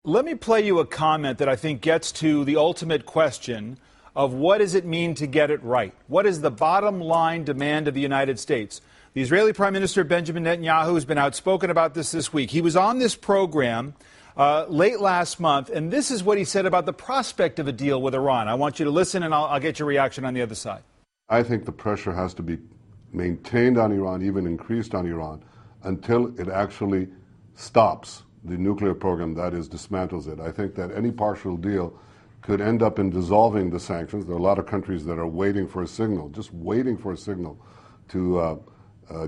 Let me play you a comment that I think gets to the ultimate question of what does it mean to get it right? What is the bottom line demand of the United States? The Israeli Prime Minister Benjamin Netanyahu has been outspoken about this week. He was on this program late last month, and this is what he said about the prospect of a deal with Iran. I want you to listen, and I'll get your reaction on the other side. I think the pressure has to be maintained on Iran, even increased on Iran, until it actually stops the nuclear program, that is, dismantles it. I think that any partial deal could end up in dissolving the sanctions. There are a lot of countries that are waiting for a signal, just waiting for a signal to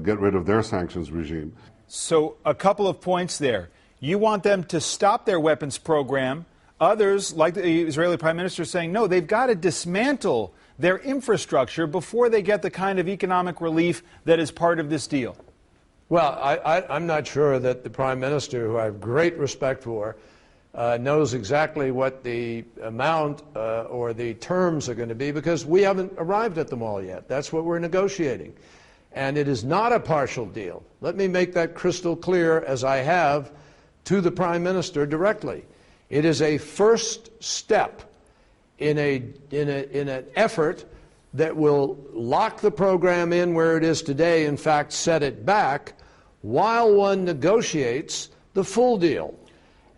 get rid of their sanctions regime. So a couple of points there. You want them to stop their weapons program. Others, like the Israeli Prime Minister, saying, no, they've got to dismantle their infrastructure before they get the kind of economic relief that is part of this deal. Well, I'm not sure that the Prime Minister, who I have great respect for, knows exactly what the amount or the terms are going to be, because we haven't arrived at them all yet. That's what we're negotiating. And it is not a partial deal. Let me make that crystal clear, as I have to the Prime Minister directly. It is a first step in an effort that will lock the program in where it is today, in fact, set it back, while one negotiates the full deal.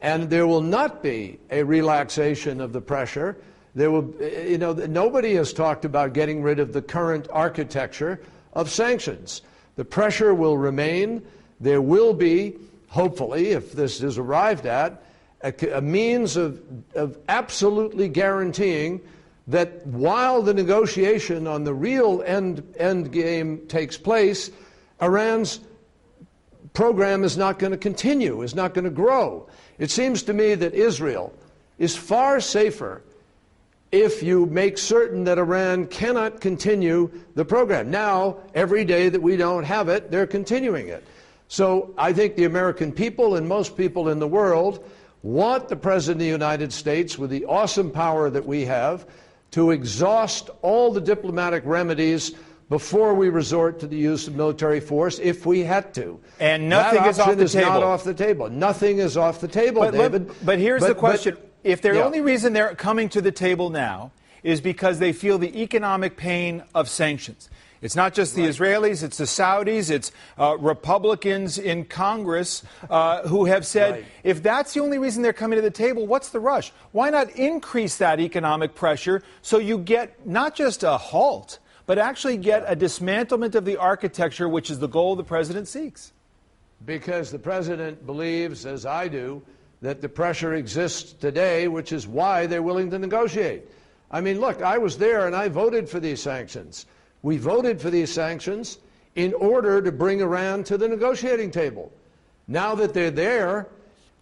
And there will not be a relaxation of the pressure. There will, nobody has talked about getting rid of the current architecture of sanctions. The pressure will remain. There will be, hopefully, if this is arrived at, a means of absolutely guaranteeing that while the negotiation on the real end game takes place, Iran's program is not going to continue, is not going to grow. It seems to me that Israel is far safer if you make certain that Iran cannot continue the program. Now, every day that we don't have it, they're continuing it. So I think the American people and most people in the world want the President of the United States, with the awesome power that we have, to exhaust all the diplomatic remedies before we resort to the use of military force, if we had to. And nothing is off the table. That option is not off the table. Nothing is off the table, David. But here's the question. If the only reason they're coming to the table now is because they feel the economic pain of sanctions. It's not just the Israelis, it's the Saudis, it's Republicans in Congress who have said, if that's the only reason they're coming to the table, what's the rush? Why not increase that economic pressure so you get not just a halt, but actually get a dismantlement of the architecture, which is the goal the president seeks? Because the president believes, as I do, that the pressure exists today, which is why they're willing to negotiate. I mean, look, I was there and I voted for these sanctions. We voted for these sanctions in order to bring Iran to the negotiating table. Now that they're there,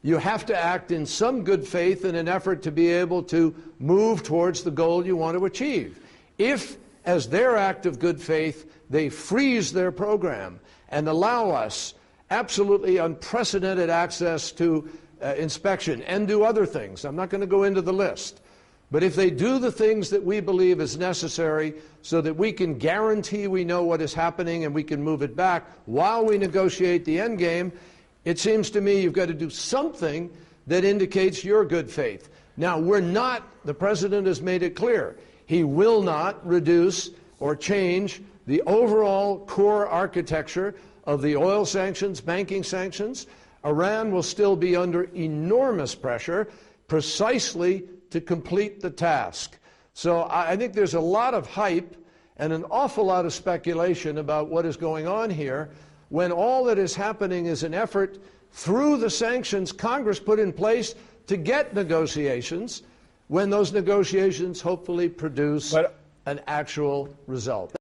you have to act in some good faith in an effort to be able to move towards the goal you want to achieve. If, as their act of good faith, they freeze their program and allow us absolutely unprecedented access to inspection and do other things, I'm not going to go into the list, but if they do the things that we believe is necessary so that we can guarantee we know what is happening and we can move it back while we negotiate the end game, it seems to me you've got to do something that indicates your good faith. Now, we're not, the president has made it clear, he will not reduce or change the overall core architecture of the oil sanctions, banking sanctions. Iran will still be under enormous pressure precisely to complete the task. So I think there's a lot of hype and an awful lot of speculation about what is going on here, when all that is happening is an effort through the sanctions Congress put in place to get negotiations, when those negotiations hopefully produce an actual result.